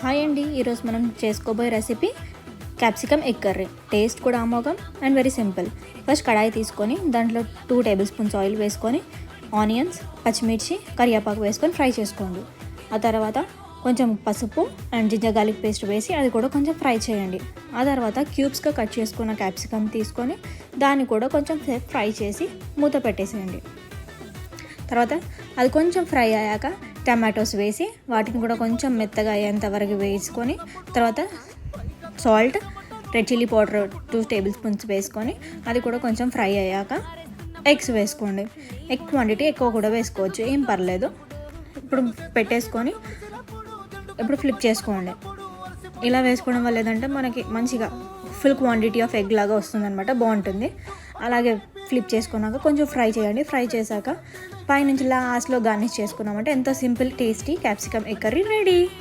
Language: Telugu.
హాయ్ అండి, ఈరోజు మనం చేసుకోబోయే recipe capsicum egg curry. Taste కూడా అమోఘం అండ్ వెరీ సింపుల్. ఫస్ట్ కడాయి తీసుకొని దాంట్లో 2 టేబుల్ స్పూన్స్ ఆయిల్ వేసుకొని ఆనియన్స్, పచ్చిమిర్చి, కరివేపాకు వేసుకొని ఫ్రై చేసుకోండి. ఆ తర్వాత కొంచెం పసుపు అండ్ జింజర్ గార్లిక్ పేస్ట్ వేసి అది కూడా కొంచెం ఫ్రై చేయండి. ఆ తర్వాత క్యూబ్స్గా కట్ చేసుకున్న క్యాప్సికమ్ తీసుకొని దాన్ని కూడా కొంచెం సేపు ఫ్రై చేసి మూత పెట్టేసేయండి. తర్వాత అది కొంచెం ఫ్రై అయ్యాక టమాటోస్ వేసి వాటిని కూడా కొంచెం మెత్తగా అయ్యేంత వరకు వేసుకొని తర్వాత salt, red chilli powder 2 table spoons వేసుకొని అది కూడా కొంచెం ఫ్రై అయ్యాక ఎగ్స్ వేసుకోండి. ఎగ్ క్వాంటిటీ ఎక్కువ కూడా వేసుకోవచ్చు, ఏం పర్లేదు. ఇప్పుడు పెట్టేసుకొని ఇప్పుడు ఫ్లిప్ చేసుకోండి. ఇలా వేసుకోవడం వల్ల ఏదంటే మనకి మంచిగా ఫుల్ క్వాంటిటీ ఆఫ్ ఎగ్ లాగా వస్తుందన్నమాట, బాగుంటుంది. అలాగే ఫ్లిప్ చేసుకున్నాక కొంచెం ఫ్రై చేయండి. ఫ్రై చేశాక పైనుంచి లాస్ట్లో గార్నిష్ చేసుకున్నామంటే ఎంతో simple tasty capsicum egg curry ready.